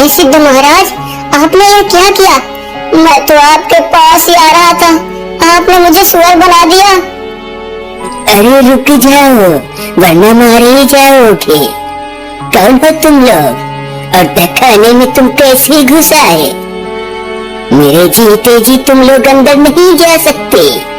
अरे सिद्ध महाराज, आपने ये क्या किया? मैं तो आपके पास ही आ रहा था, आपने मुझे सुअर बना दिया। अरे रुक जाओ, वरना मार ही जाओगे। कौन हो तुम लोग और तहखाने में तुम कैसे घुस आए? मेरे जीते जी तुम लोग अंदर नहीं जा सकते।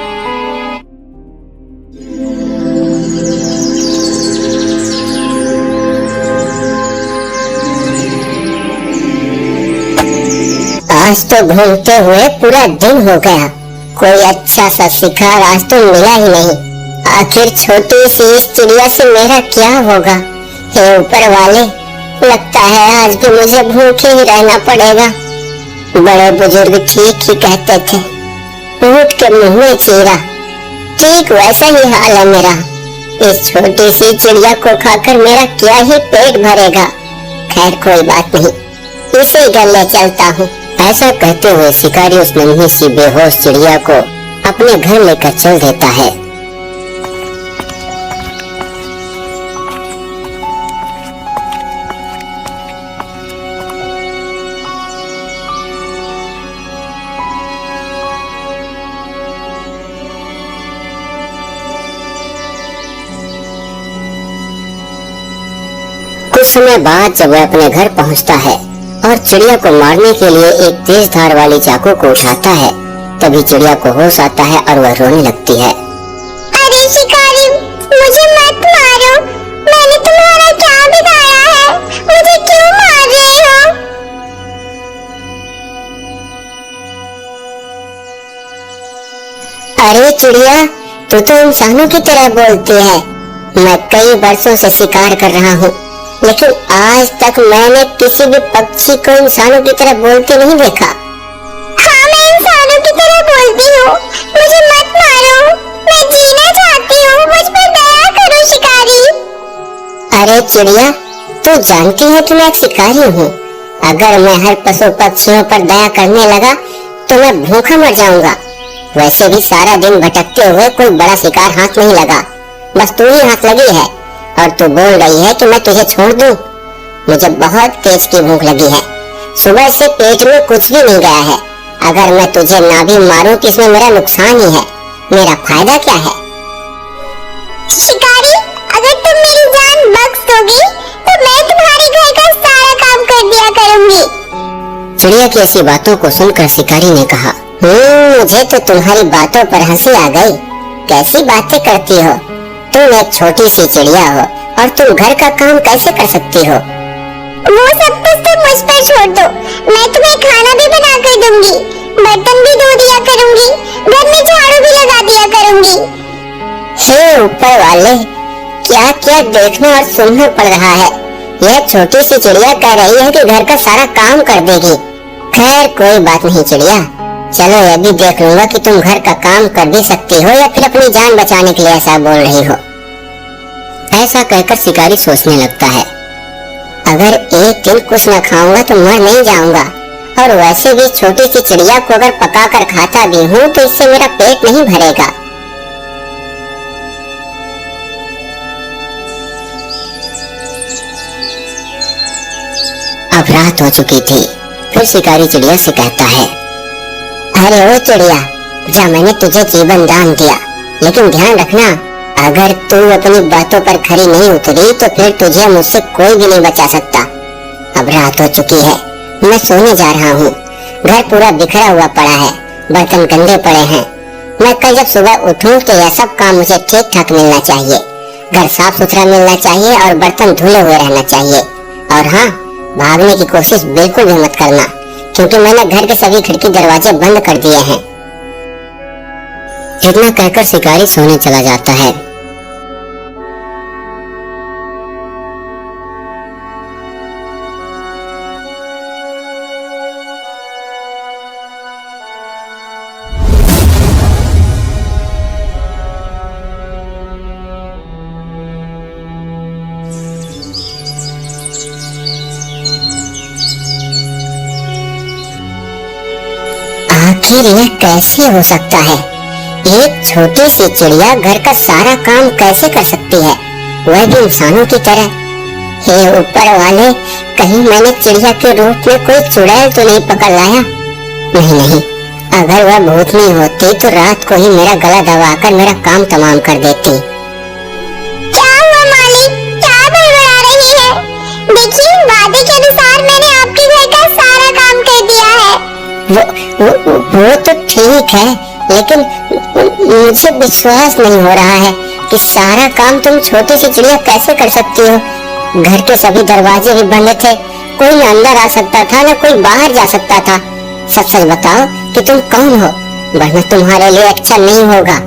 आज तो घूमते हुए पूरा दिन हो गया, कोई अच्छा सा शिकार आज तो मिला ही नहीं। आखिर छोटी सी इस चिड़िया से मेरा क्या होगा? हे ऊपर वाले, लगता है आज भी मुझे भूखे ही रहना पड़ेगा। बड़े बुजुर्ग ठीक ही कहते थे, ऊंट के मुंह में चीरा। ठीक वैसा ही हाल है मेरा। इस छोटी सी चिड़िया को खाकर मेरा क्या ही पेट भरेगा। खैर कोई बात नहीं, इसे घर ले चलता हूँ। ऐसा कहते हुए शिकारी उस नन्ही सी बेहोश चिड़िया को अपने घर लेकर चल देता है। कुछ समय बाद जब वह अपने घर पहुंचता है और चिड़िया को मारने के लिए एक तेज धार वाली चाकू को उठाता है, तभी चिड़िया को होश आता है और वह रोने लगती है। अरे शिकारी, मुझे मत मारो, मैंने तुम्हारा क्या बिगाड़ा है? मुझे क्यों मार रहे हो? अरे चिड़िया, तू तो इंसानों की तरह बोलती है। मैं कई वर्षों से शिकार कर रहा हूँ, लेकिन आज तक मैंने किसी भी पक्षी को इंसानों की तरह बोलते नहीं देखा। हाँ, मैं इंसानों की तरह बोलती हूँ, मुझे मत मारो, मैं जीना चाहती हूँ, मुझ पर दया करो शिकारी। अरे चिड़िया, तू जानती है कि मैं एक शिकारी हूँ। अगर मैं हर पशु पक्षियों पर दया करने लगा तो मैं भूखा मर जाऊंगा। वैसे भी सारा दिन भटकते हुए कोई बड़ा शिकार हाथ नहीं लगा, बस तू ही हाथ लगी है और तू बोल रही है कि मैं तुझे छोड़ दूं। मुझे बहुत तेज की भूख लगी है, सुबह से पेट में कुछ भी नहीं गया है। अगर मैं तुझे ना भी मारूं तो इसमें मेरा नुकसान ही है, मेरा फायदा क्या है? शिकारी, अगर तुम मेरी जान बख्श दोगी तो मैं तुम्हारे घर का सारा काम कर दिया करूंगी। चिड़िया की ऐसी बातों को सुनकर शिकारी ने कहा, मुझे तो तुम्हारी बातों पर हंसी आ गई। कैसी बातें करती हो? तुम एक छोटी सी चिड़िया हो और तुम घर का काम कैसे कर सकती हो? वो सब कुछ तुम मुझ पर छोड़ दो, मैं तुम्हें खाना भी बना कर दूंगी, बर्तन भी धो दिया करूंगी, घर में झाड़ू भी लगा दिया करूंगी। हे ऊपर वाले, क्या क्या देखना और सुनना पड़ रहा है। यह छोटी सी चिड़िया कह रही है कि घर का सारा काम कर देगी। खैर कोई बात नहीं चिड़िया, चलो यह भी देख लूंगा कि तुम घर का काम कर भी सकती हो या फिर अपनी जान बचाने के लिए ऐसा बोल रही हो। ऐसा कहकर शिकारी सोचने लगता है, अगर एक दिन कुछ न खाऊंगा तो मर नहीं जाऊंगा, और वैसे भी छोटी सी चिड़िया को अगर पका कर खाता भी हूँ तो इससे मेरा पेट नहीं भरेगा। अब रात हो चुकी थी। फिर शिकारी चिड़िया से कहता है, अरे ओ चिड़िया, जा, मैंने तुझे जीवन दान दिया, लेकिन ध्यान रखना, अगर तू अपनी बातों पर खरी नहीं उतरी तो फिर तुझे मुझसे कोई भी नहीं बचा सकता। अब रात हो चुकी है, मैं सोने जा रहा हूँ। घर पूरा बिखरा हुआ पड़ा है, बर्तन गंदे पड़े हैं। मैं कल जब सुबह उठूं तो यह सब काम मुझे ठीक ठाक मिलना चाहिए। घर साफ सुथरा मिलना चाहिए और बर्तन धुले हुए रहना चाहिए। और हाँ, भागने की कोशिश बिल्कुल भी मत करना, क्योंकि मैंने घर के सभी खिड़की दरवाजे बंद कर दिए हैं। इतना कहकर शिकारी सोने चला जाता है। आखिर यह कैसे हो सकता है? एक छोटी सी चिड़िया घर का सारा काम कैसे कर सकती है, वह भी इंसानों की तरह? हे ऊपर वाले, कहीं मैंने चिड़िया के रूप में कोई चुड़ैल तो नहीं पकड़ लाया? नहीं नहीं, अगर वह भूतनी होती तो रात को ही मेरा गला दबाकर मेरा काम तमाम कर देती। क्या हुआ मालिक, क्या बड़बड़ा रही है? देखिए, वादे के अनुसार मैंने आपके घर का सारा काम कर दिया है। वो तो ठीक है, लेकिन मुझे विश्वास नहीं हो रहा है कि सारा काम तुम छोटी सी चिड़िया कैसे कर सकती हो। घर के सभी दरवाजे भी बंद थे, कोई न अंदर आ सकता था न कोई बाहर जा सकता था। सच सच बताओ कि तुम कौन हो, वरना तुम्हारे लिए अच्छा नहीं होगा।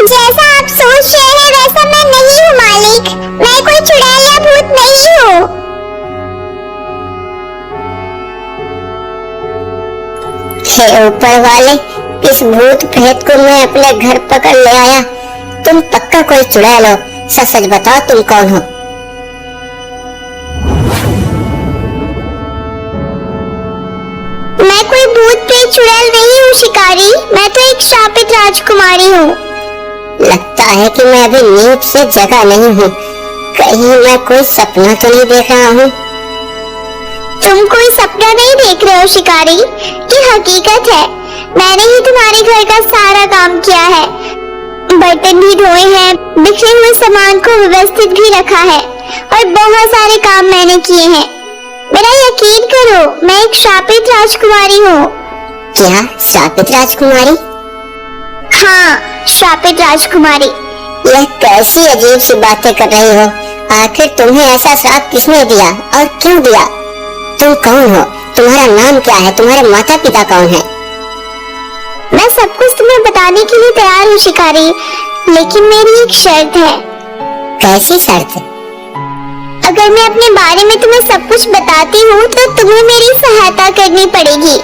जैसा आप सोच रहे हैं वैसा मैं नहीं हूँ मालिक, मैं कोई चुड़ैल या भूत नहीं हूँ। हे ऊपर वाले, किस भूत प्रेत को मैं अपने घर पकड़ ले आया? तुम पक्का कोई चुड़ैल हो, सच सच बताओ तुम कौन हो। मैं कोई भूत प्रेत चुड़ैल नहीं हूँ शिकारी, मैं तो एक शापित राजकुमारी हूँ। लगता है कि मैं अभी नींद से जगा नहीं हूँ, कहीं मैं कोई सपना तो नहीं देख रहा हूँ। तुम कोई सपना नहीं देख रहे हो शिकारी, ये हकीकत है। मैंने ही तुम्हारे घर का सारा काम किया है, बर्तन भी धोए हैं, बिखरे हुए सामान को व्यवस्थित भी रखा है और बहुत सारे काम मैंने किए हैं। मेरा यकीन करो, मैं एक शापित राजकुमारी हूँ। क्या शापित राजकुमारी? हाँ, शापित राजकुमारी। यह कैसी अजीब सी बातें कर रही हो? आखिर तुम्हें ऐसा श्राप किसने दिया और क्यों दिया? तुम कौन हो? तुम्हारा नाम क्या है? तुम्हारे माता पिता कौन है? मैं सब कुछ तुम्हें बताने के लिए तैयार हूँ शिकारी, लेकिन मेरी एक शर्त है। कैसी शर्त? अगर मैं अपने बारे में तुम्हें सब कुछ बताती हूँ तो तुम्हें मेरी सहायता करनी पड़ेगी।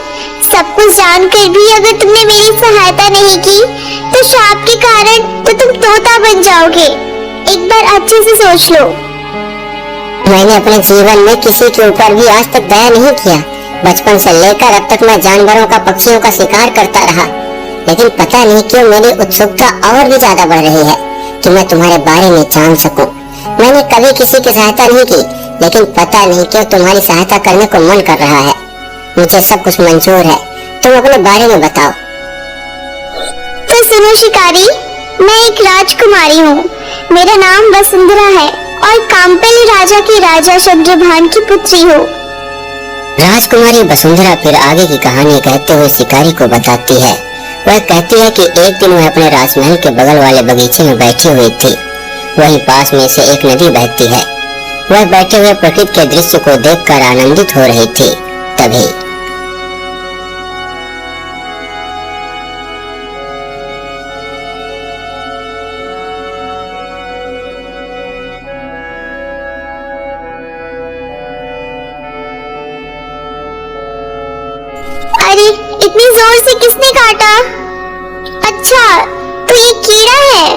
सब कुछ जानकर भी अगर तुमने मेरी सहायता नहीं की तो शाप के कारण तो तुम तोता बन जाओगे। एक बार अच्छे से सोच लो। मैंने अपने जीवन में किसी के ऊपर भी आज तक दया नहीं किया। बचपन से लेकर अब तक मैं जानवरों का, पक्षियों का शिकार करता रहा, लेकिन पता नहीं क्यों मेरी उत्सुकता और भी ज्यादा बढ़ रही है कि मैं तुम्हारे बारे में जान सकूं। मैंने कभी किसी की सहायता नहीं की, लेकिन पता नहीं क्यों तुम्हारी सहायता करने को मन कर रहा है। मुझे सब कुछ मंजूर है, तुम अपने बारे में बताओ। तो सुनो शिकारी, मैं एक राजकुमारी हूँ। मेरा नाम वसुंधरा है और कांपली राजा के राजा चंद्रभान की पुत्री हूँ। राजकुमारी वसुंधरा फिर आगे की कहानी कहते हुए शिकारी को बताती है। वह कहती है कि एक दिन वह अपने राजमहल के बगल वाले बगीचे में बैठी हुई थी। वहीं पास में से एक नदी बहती है। वह बैठे हुए प्रकृति के दृश्य को देखकर आनंदित हो रही थी। तभी अरे, इतनी जोर से किसने काटा? अच्छा, तो ये कीड़ा है।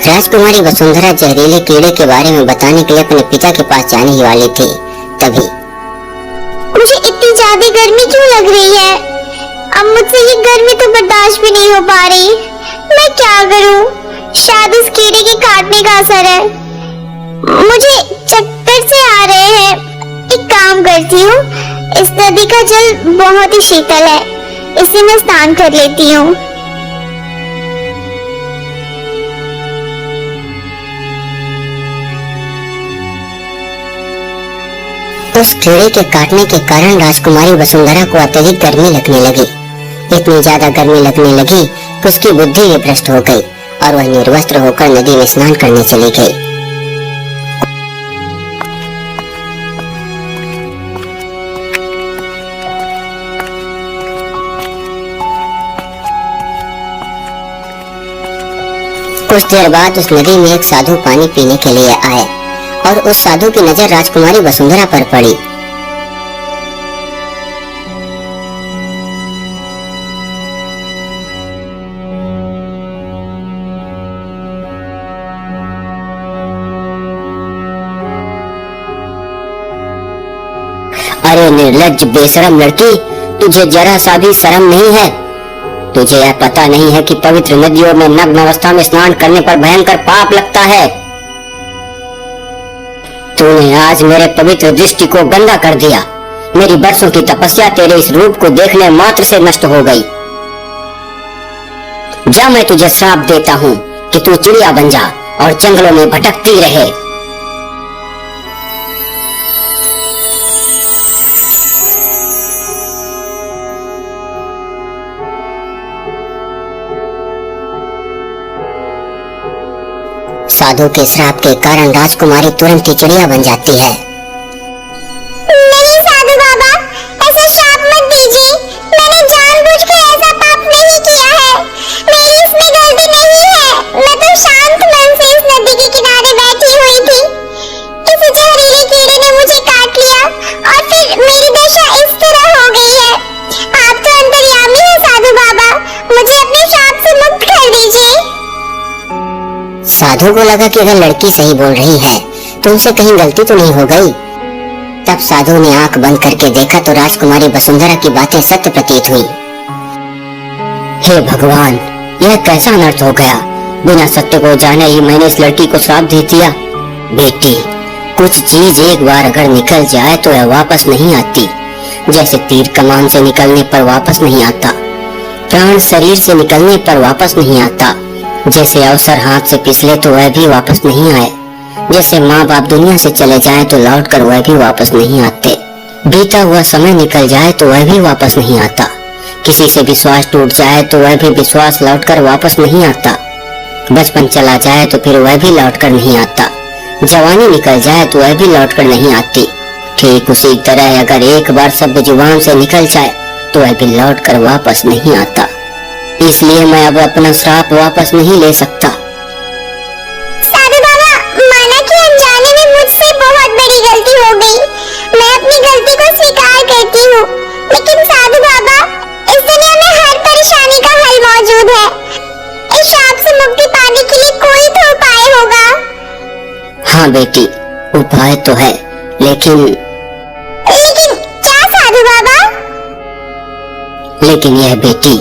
राजकुमारी वसुंधरा जहरीले कीड़े के बारे में बताने के लिए अपने पिता के पास जाने ही वाली थी। तभी मुझे इतनी ज्यादा गर्मी क्यों लग रही है? अब मुझसे ये गर्मी तो बर्दाश्त भी नहीं हो पा रही। मैं क्या करूं? शायद उस कीड़े के काटने का असर है। मुझे चक्कर से आ रहे हैं। एक काम करती हूँ, इस नदी का जल बहुत ही शीतल है, इसी में स्नान कर लेती हूँ। उस कीड़े के काटने के कारण राजकुमारी वसुंधरा को अत्यधिक गर्मी लगने लगी। इतनी ज्यादा गर्मी लगने लगी कि उसकी बुद्धि भी भ्रष्ट हो गई और वह निर्वस्त्र होकर नदी में स्नान करने चली गई। कुछ देर बाद उस नदी में एक साधु पानी पीने के लिए आए और उस साधु की नजर राजकुमारी वसुंधरा पर पड़ी। अरे निर्लज्ज बेशरम लड़की, तुझे जरा सा भी शर्म नहीं है? तुझे यह पता नहीं है कि पवित्र नदियों में नग्न अवस्था में स्नान करने पर भयंकर पाप लगता है। तूने आज मेरे पवित्र दृष्टि को गंदा कर दिया। मेरी बरसों की तपस्या तेरे इस रूप को देखने मात्र से नष्ट हो गई। जा, मैं तुझे श्राप देता हूँ कि तू चिड़िया बन जा और जंगलों में भटकती रहे। साधु के श्राप के कारण राजकुमारी तुरंत ही चिड़िया बन जाती है। नहीं साधु बाबा, ऐसा श्राप मत दीजिए। मैंने जानबूझकर ऐसा पाप नहीं किया है। मेरी इसमें गलती नहीं है। मैं तो शांत मन से इस नदी के किनारे बैठी हुई थी। किसी जहरीले कीड़े ने मुझे काट लिया और फिर मेरी दशा इस तरह हो गई है। आप तो अंतर्यामी हैं साधु बाबा, मुझे अपने श्राप से मुक्त कर दीजिए। साधु को लगा कि अगर लड़की सही बोल रही है तो उनसे कहीं गलती तो नहीं हो गई। तब साधु ने आंख बंद करके देखा तो राजकुमारी वसुंधरा की बातें सत्य प्रतीत हुई। हे भगवान, यह कैसा अनर्थ हो गया। बिना सत्य को जाने ही मैंने इस लड़की को श्राप दे दिया। बेटी, कुछ चीज एक बार अगर निकल जाए तो यह वापस नहीं आती। जैसे तीर कमान से निकलने पर वापस नहीं आता, प्राण शरीर से निकलने पर वापस नहीं आता, जैसे अवसर हाथ से फिसले तो वह भी वापस नहीं आए, जैसे माँ बाप दुनिया से चले जाएं तो लौट कर वह भी वापस नहीं आते, बीता हुआ समय निकल जाए तो वह भी वापस नहीं आता, किसी से विश्वास टूट जाए तो वह भी विश्वास लौट कर वापस नहीं आता, बचपन चला जाए तो फिर वह भी लौट कर नहीं आता, जवानी निकल जाए तो वह भी लौट कर नहीं आती। ठीक उसी तरह अगर एक बार शब्द जुबान से निकल जाए तो वह भी लौट कर वापस नहीं आता। इसलिए मैं अब अपना श्राप वापस नहीं ले सकता। साधु बाबा, माना कि अनजाने में मुझसे बहुत बड़ी गलती हो गई। मैं अपनी गलती को स्वीकार करती हूँ। लेकिन साधु बाबा, इस दुनिया में हर परेशानी का हल मौजूद है। इस श्राप से मुक्ति पाने के लिए कोई तो उपाय होगा। हाँ बेटी, उपाय तो है, लेकिन क्या साधु बाबा? लेकिन यह बेटी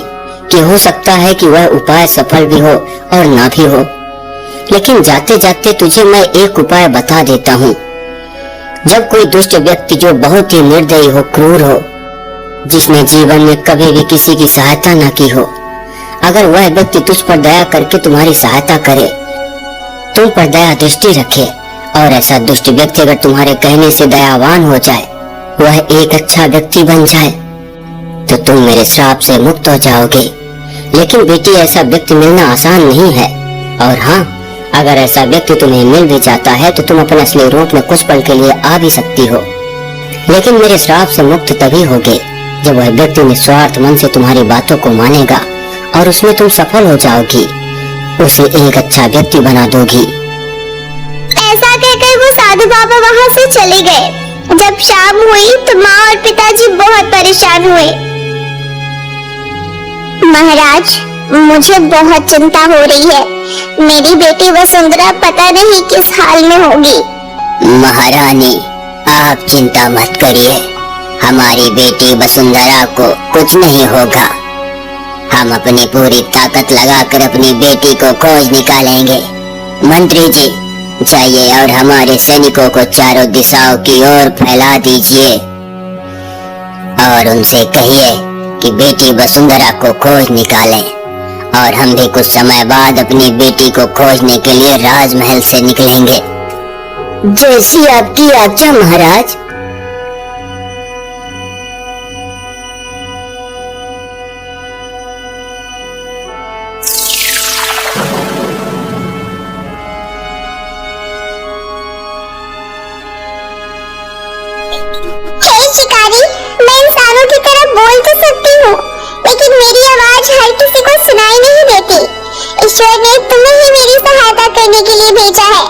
कि हो सकता है कि वह उपाय सफल भी हो और ना भी हो। लेकिन जाते जाते तुझे मैं एक उपाय बता देता हूँ। जब कोई दुष्ट व्यक्ति जो बहुत ही निर्दयी हो, क्रूर हो, जिसने जीवन में कभी भी किसी की सहायता न की हो, अगर वह व्यक्ति तुझ पर दया करके तुम्हारी सहायता करे, तुम पर दया दृष्टि रखे और ऐसा दुष्ट व्यक्ति अगर तुम्हारे कहने से दयावान हो जाए, वह एक अच्छा व्यक्ति बन जाए, तो तुम मेरे श्राप से मुक्त हो जाओगे। लेकिन बेटी, ऐसा व्यक्ति मिलना आसान नहीं है। और हाँ, अगर ऐसा व्यक्ति तुम्हें मिल भी जाता है तो तुम अपने असली रूप में कुछ पल के लिए आ भी सकती हो। लेकिन मेरे श्राप से मुक्त तभी होगे जब वह व्यक्ति निस्वार्थ मन से तुम्हारी बातों को मानेगा और उसमें तुम सफल हो जाओगी, उसे एक अच्छा व्यक्ति बना दोगी। ऐसा कहकर वो साधु बाबा वहाँ से चले गए। जब शाम हुई तो माँ और पिताजी बहुत परेशान हुए। महाराज, मुझे बहुत चिंता हो रही है। मेरी बेटी वसुंधरा पता नहीं किस हाल में होगी। महारानी, आप चिंता मत करिए। हमारी बेटी वसुंधरा को कुछ नहीं होगा। हम अपनी पूरी ताकत लगाकर अपनी बेटी को खोज निकालेंगे। मंत्री जी, जाइए और हमारे सैनिकों को चारों दिशाओं की ओर फैला दीजिए और उनसे कहिए कि बेटी वसुंधरा को खोज निकालें। और हम भी कुछ समय बाद अपनी बेटी को खोजने के लिए राजमहल से निकलेंगे। जैसी आपकी आज्ञा महाराज। शिकारी, मैं इंसानों की तरह बोल तो सकती हूँ, लेकिन मेरी आवाज हर किसी को सुनाई नहीं देती। ईश्वर ने तुम्हें ही मेरी सहायता करने के लिए भेजा है,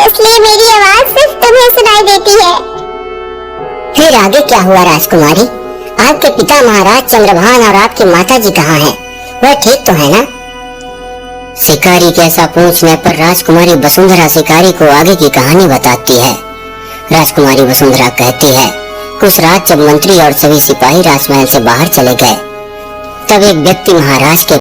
इसलिए मेरी आवाज सिर्फ तुम्हें सुनाई देती है। फिर आगे क्या हुआ राजकुमारी? आपके पिता महाराज चंद्रभान और आपकी माताजी कहाँ हैं? वह ठीक तो है ना? शिकारी के ऐसा पूछने पर राजकुमारी वसुंधरा शिकारी को आगे की कहानी बताती है। राजकुमारी वसुंधरा कहती है, कुछ रात जब मंत्री और सभी सिपाही राजमहल से बाहर चले गए तब एक व्यक्ति महाराज के